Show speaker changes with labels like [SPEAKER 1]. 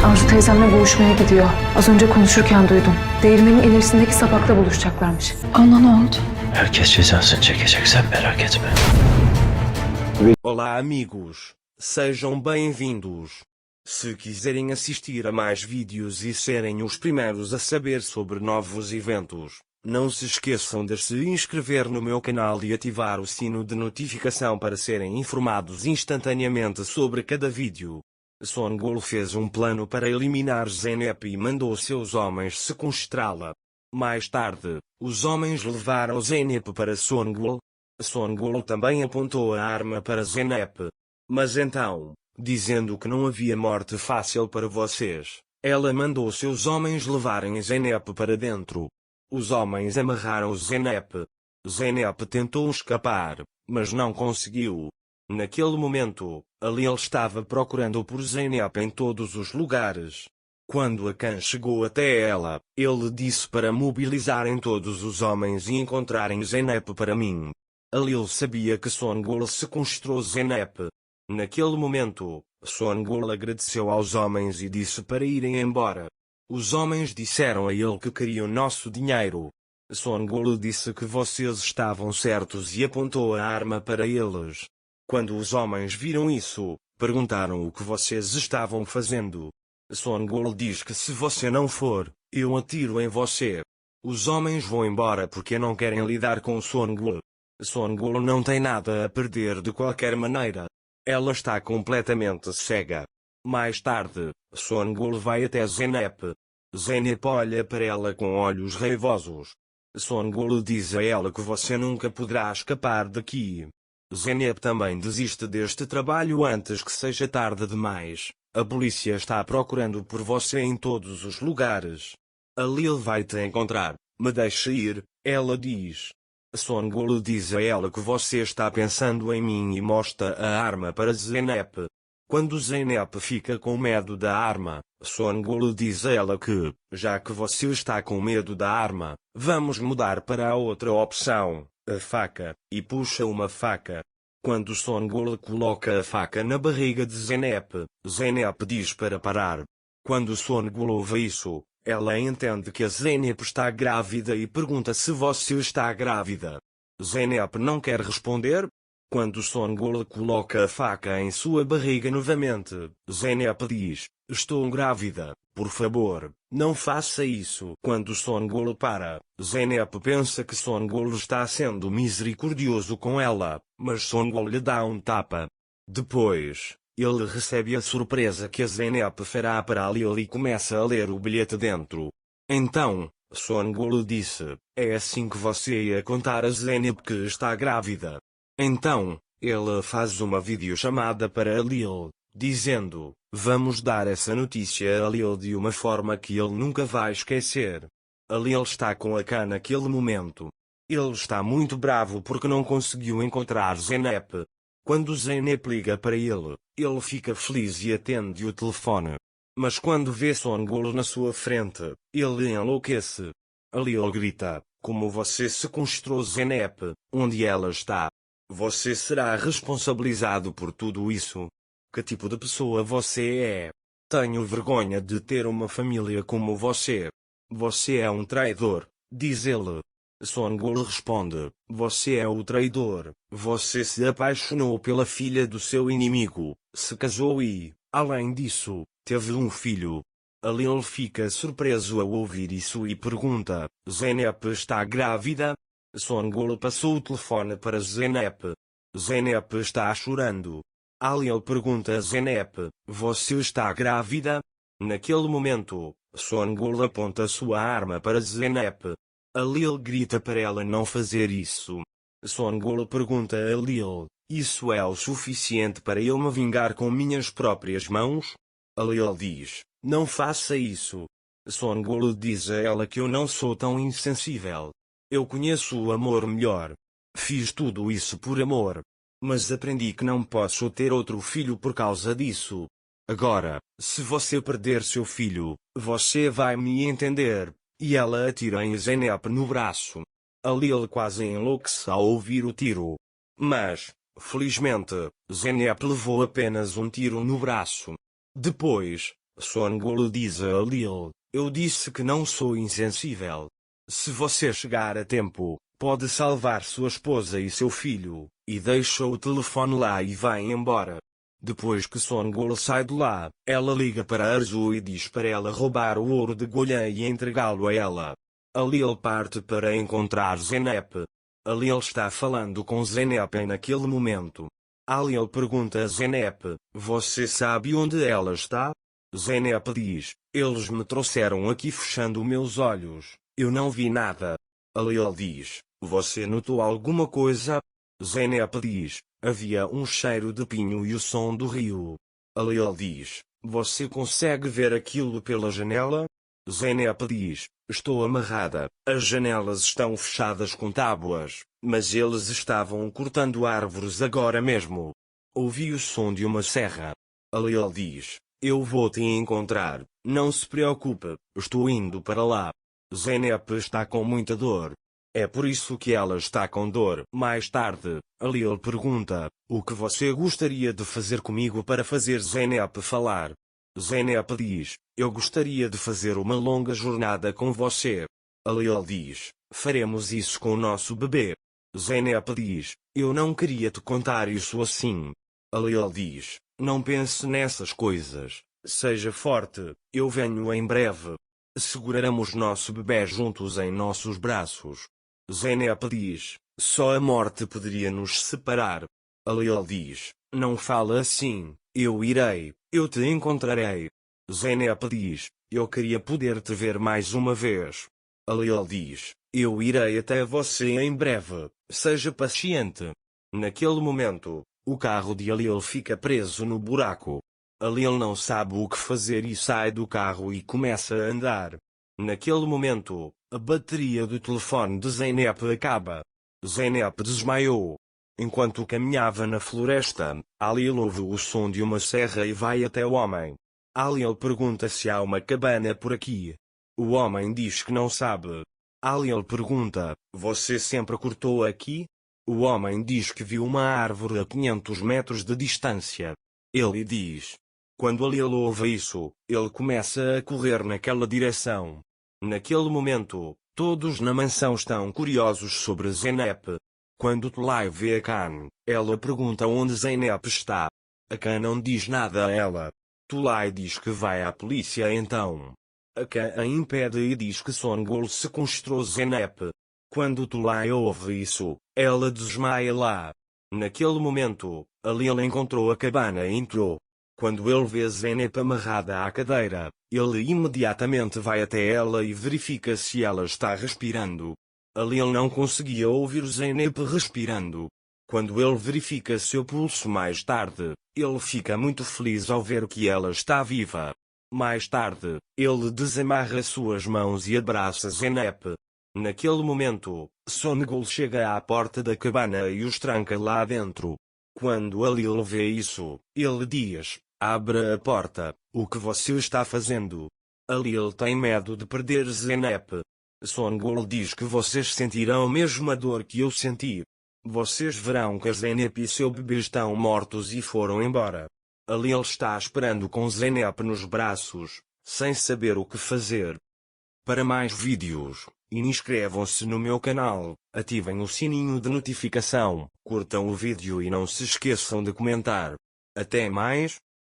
[SPEAKER 1] Arzu teyzemle buluşmaya gidiyor. Az önce konuşurken duydum. Değirmenin ilerisindeki sapakta buluşacaklarmış.
[SPEAKER 2] Ana ne oldu?
[SPEAKER 3] Herkes cezasını çekecek, sen merak etme.
[SPEAKER 4] Olá amigos, sejam bem-vindos. Se quiserem assistir a mais vídeos e serem os primeiros a saber sobre novos eventos, não se esqueçam de se inscrever no meu canal e ativar o sino de notificação para serem informados instantaneamente sobre cada vídeo. Son Goku fez plano para eliminar Zeynep e mandou seus homens sequestrá-la. Mais tarde, os homens levaram Zeynep para Son Goku. Son Goku também apontou a arma para Zeynep. Mas então, dizendo que não havia morte fácil para vocês, ela mandou seus homens levarem Zeynep para dentro. Os homens amarraram Zeynep. Zeynep tentou escapar, mas não conseguiu. Naquele momento, Alil estava procurando por Zeynep em todos os lugares. Quando Akan chegou até ela, ele disse para mobilizarem todos os homens e encontrarem Zeynep para mim. Alil sabia que Son Goku sequestrou Zeynep. Naquele momento, Son Goku agradeceu aos homens e disse para irem embora. Os homens disseram a ele que queriam nosso dinheiro. Son Goku disse que vocês estavam certos e apontou a arma para eles. Quando os homens viram isso, perguntaram o que vocês estavam fazendo. Son Goku diz que se você não for, eu atiro em você. Os homens vão embora porque não querem lidar com Son Goku. Son Goku não tem nada a perder de qualquer maneira. Ela está completamente cega. Mais tarde, Son Goku vai até Zeynep. Zeynep olha para ela com olhos raivosos. Son Goku diz a ela que você nunca poderá escapar daqui. Zeynep também desiste deste trabalho antes que seja tarde demais. A polícia está procurando por você em todos os lugares. Alil vai te encontrar. Me deixe ir, ela diz. Son Goku diz a ela que você está pensando em mim e mostra a arma para Zeynep. Quando Zeynep fica com medo da arma, Son Goku diz a ela que, já que você está com medo da arma, vamos mudar para a outra opção, a faca, e puxa uma faca. Quando Son Goku coloca a faca na barriga de Zeynep, Zeynep diz para parar. Quando Son Goku vê isso, ela entende que a Zeynep está grávida e pergunta se você está grávida. Zeynep não quer responder. Quando Son Goku coloca a faca em sua barriga novamente, Zeynep diz, estou grávida, por favor, não faça isso. Quando Son Goku para, Zeynep pensa que Son Goku está sendo misericordioso com ela, mas Son Goku lhe dá um tapa. Depois, ele recebe a surpresa que a Zeynep fará para Alil e começa a ler o bilhete dentro. Então, Son Goku disse, é assim que você ia contar a Zeynep que está grávida. Então, ele faz uma videochamada para Alil, dizendo, vamos dar essa notícia a Alil de uma forma que ele nunca vai esquecer. Alil está com Akan naquele momento. Ele está muito bravo porque não conseguiu encontrar Zeynep. Quando Zeynep liga para ele, ele fica feliz e atende o telefone. Mas quando vê Son Goku na sua frente, ele enlouquece. Alil grita, como você sequestrou Zeynep, onde ela está? Você será responsabilizado por tudo isso. Que tipo de pessoa você é? Tenho vergonha de ter uma família como você. Você é um traidor, diz ele. Son Goku responde, você é o traidor. Você se apaixonou pela filha do seu inimigo, se casou e, além disso, teve um filho. Alil fica surpreso ao ouvir isso e pergunta, Zeynep está grávida? Son Goku passou o telefone para Zeynep. Zeynep está chorando. Alil pergunta a Zeynep, você está grávida? Naquele momento, Son Goku aponta sua arma para Zeynep. Alil grita para ela não fazer isso. Son Goku pergunta a Alil, isso é o suficiente para eu me vingar com minhas próprias mãos? Alil diz, não faça isso. Son Goku diz a ela que eu não sou tão insensível. Eu conheço o amor melhor. Fiz tudo isso por amor. Mas aprendi que não posso ter outro filho por causa disso. Agora, se você perder seu filho, você vai me entender. E ela atira em Zeynep no braço. Alil quase enlouquece ao ouvir o tiro. Mas, felizmente, Zeynep levou apenas um tiro no braço. Depois, Songul diz a Lil, eu disse que não sou insensível. Se você chegar a tempo, pode salvar sua esposa e seu filho, e deixa o telefone lá e vai embora. Depois que Songul sai de lá, ela liga para Arzu e diz para ela roubar o ouro de Golhan e entregá-lo a ela. A Lil parte para encontrar Zeynep. A Lil está falando com Zeynep naquele momento. A Lil pergunta a Zeynep, você sabe onde ela está? Zeynep diz, eles me trouxeram aqui fechando meus olhos, eu não vi nada. A Lil diz, você notou alguma coisa? Zeynep diz, havia um cheiro de pinho e o som do rio. A Lil diz, você consegue ver aquilo pela janela? Zeynep diz, estou amarrada, as janelas estão fechadas com tábuas, mas eles estavam cortando árvores agora mesmo. Ouvi o som de uma serra. A Lil diz, eu vou te encontrar, não se preocupe, estou indo para lá. Zeynep está com muita dor. É por isso que ela está com dor. Mais tarde, a Lil pergunta, o que você gostaria de fazer comigo para fazer Zeynep falar? Zeynep diz, eu gostaria de fazer uma longa jornada com você. A Lil diz, faremos isso com o nosso bebê. Zeynep diz, eu não queria te contar isso assim. A Lil diz, não pense nessas coisas, seja forte, eu venho em breve. Seguraremos nosso bebê juntos em nossos braços. Zeynep diz, só a morte poderia nos separar. A Lil diz, não fala assim, eu irei, eu te encontrarei. Zeynep diz, eu queria poder te ver mais uma vez. A Lil diz, eu irei até você em breve, seja paciente. Naquele momento, o carro de Lil fica preso no buraco. A Lil não sabe o que fazer e sai do carro e começa a andar. Naquele momento, a bateria do telefone de Zeynep acaba. Zeynep desmaiou. Enquanto caminhava na floresta, Lil ouve o som de uma serra e vai até o homem. Lil pergunta se há uma cabana por aqui. O homem diz que não sabe. Lil pergunta, você sempre cortou aqui? O homem diz que viu uma árvore a 500 metros de distância. Ele diz. Quando Lil ouve isso, ele começa a correr naquela direção. Naquele momento, todos na mansão estão curiosos sobre Zeynep. Quando Tulay vê a Khan, ela pergunta onde Zeynep está. A Khan não diz nada a ela. Tulay diz que vai à polícia então. A Khan a impede e diz que Songul sequestrou Zeynep. Quando Tulay ouve isso, ela desmaia lá. Naquele momento, a Lil encontrou a cabana e entrou. Quando ele vê Zeynep amarrada à cadeira, ele imediatamente vai até ela e verifica se ela está respirando. A Lil não conseguia ouvir Zeynep respirando. Quando ele verifica seu pulso mais tarde, ele fica muito feliz ao ver que ela está viva. Mais tarde, ele desamarra suas mãos e abraça Zeynep. Naquele momento, Songul chega à porta da cabana e os tranca lá dentro. Quando a Lil vê isso, ele diz, abra a porta, o que você está fazendo? A Lil tem medo de perder Zeynep. Songul diz que vocês sentirão a mesma dor que eu senti. Vocês verão que Zeynep e seu bebê estão mortos e foram embora. A Lil está esperando com Zeynep nos braços, sem saber o que fazer. Para mais vídeos, inscrevam-se no meu canal, ativem o sininho de notificação, curtam o vídeo e não se esqueçam de comentar. Até mais!